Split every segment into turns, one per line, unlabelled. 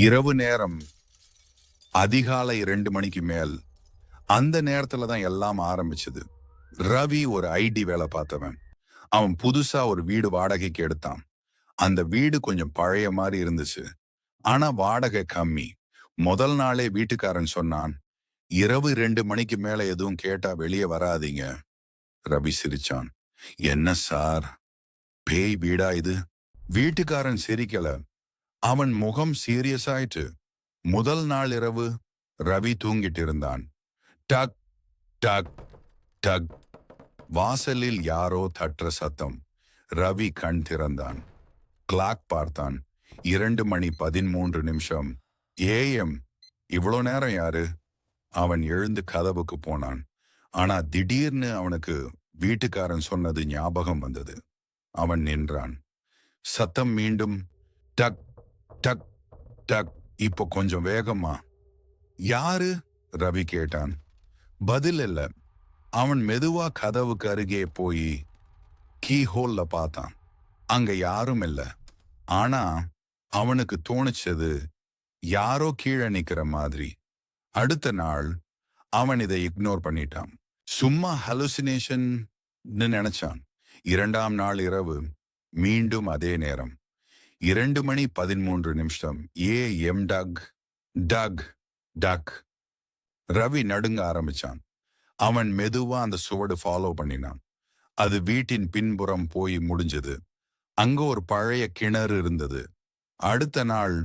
இரவு நேரம், அதிகாலை 2 மணிக்கு மேல். அந்த நேரத்துல தான் எல்லாம் ஆரம்பிச்சது. ரவி ஒரு ஐடி வேலை பார்த்தவன். அவன் புதுசா ஒரு வீடு வாடகைக்கு எடுத்தான். அந்த வீடு கொஞ்சம் பழைய மாதிரி இருந்துச்சு. ஆனா வாடகை கம்மி. முதல் நாளே வீட்டுக்காரன் சொன்னான், இரவு 2 மணிக்கு மேல எதுவும் கேட்டா வெளியே வராதீங்க. ரவி சிரிச்சான். என்ன சார், பேய் வீடா இது? வீட்டுக்காரன் சிரிக்கல. அவன் முகம் சீரியஸ் ஆயிட்டு. முதல் நாள் இரவு ரவி தூங்கிட்டு இருந்தான். டக் டக் டக், வாசலில் யாரோ தட்டுற சத்தம். ரவி கண் திறந்தான். கிளாக் பார்த்தான். 2:13 AM. இவ்வளோ நேரம் யாரு? அவன் எழுந்து கதவுக்கு போனான். ஆனா திடீர்னு அவனுக்கு வீட்டுக்காரன் சொன்னது ஞாபகம் வந்தது. அவன் நின்றான். சத்தம் மீண்டும் டக் டக் டக். இப்போ கொஞ்சம் வேகமா. யாரு? ரவி கேட்டான். பதில் இல்ல. அவன் மெதுவா கதவுக்கு அருகே போய் கீ ஹோல்ல பார்த்தான். அங்க யாரும் இல்ல. ஆனா அவனுக்கு தோணுச்சது யாரோ கீழே நிக்கிற மாதிரி. அடுத்த நாள் அவன் இதை இக்னோர் பண்ணிட்டான். சும்மா ஹலுசினேஷன் நினைச்சான். 2ஆம் நாள் இரவு மீண்டும் அதே நேரம். 2:13 AM. டக் டக் டக். ரவி நடுங்க ஆரம்பிச்சான். அவன் மெதுவா அந்த சுவடு ஃபாலோ பண்ணினான். அது வீட்டின் பின்புறம் போய் முடிஞ்சது. அங்க ஒரு பழைய கிணறு இருந்தது. அடுத்த நாள்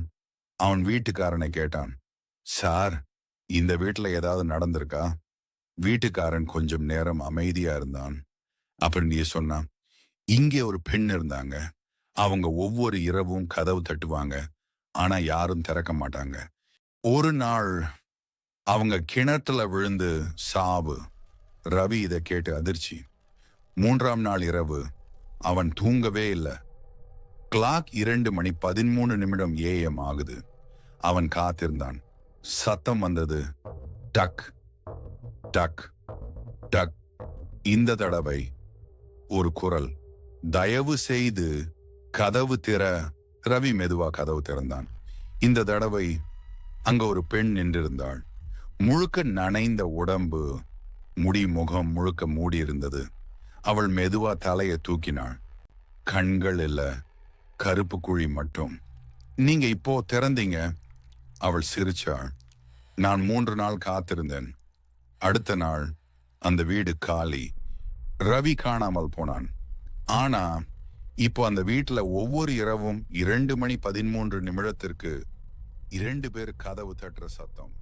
அவன் வீட்டுக்காரனை கேட்டான், சார், இந்த வீட்டுல ஏதாவது நடந்திருக்கா? வீட்டுக்காரன் கொஞ்சம் நேரம் அமைதியா இருந்தான். அப்படின்னு நீ சொன்னான், இங்கே ஒரு பெண் இருந்தாங்க. அவங்க ஒவ்வொரு இரவும் கதவு தட்டுவாங்க. ஆனா யாரும் திறக்க மாட்டாங்க. ஒரு நாள் அவங்க கிணத்துல விழுந்து சாவு. ரவி இதை கேட்டு அதிர்ச்சி. 3ஆம் நாள் இரவு அவன் தூங்கவே இல்லை. கிளாக் 2:13 AM ஆகுது. அவன் காத்திருந்தான். சத்தம் வந்தது. டக் டக் டக். இந்த தடவை ஒரு குரல், தயவு செய்து கதவு திற. ரவி மெதுவா கதவு திறந்தான். இந்த தடவை அங்க ஒரு பெண் நின்றிருந்தாள். முழுக்க நனைந்த உடம்பு, முடி, முகம் முழுக்க மூடி இருந்தது. அவள் மெதுவா தலையை தூக்கினாள். கண்கள் இல்ல, கருப்பு குழி மட்டும். நீங்க இப்போ திறந்தீங்க. அவள் சிரிச்சாள். நான் 3 நாள் காத்திருந்தேன். அடுத்த நாள் அந்த வீடு காலி. ரவி காணாமல் போனான். ஆனா இப்போ அந்த வீட்டுல ஒவ்வொரு இரவும் 2:13 2 பேர் கதவு தட்டுற சத்தம்.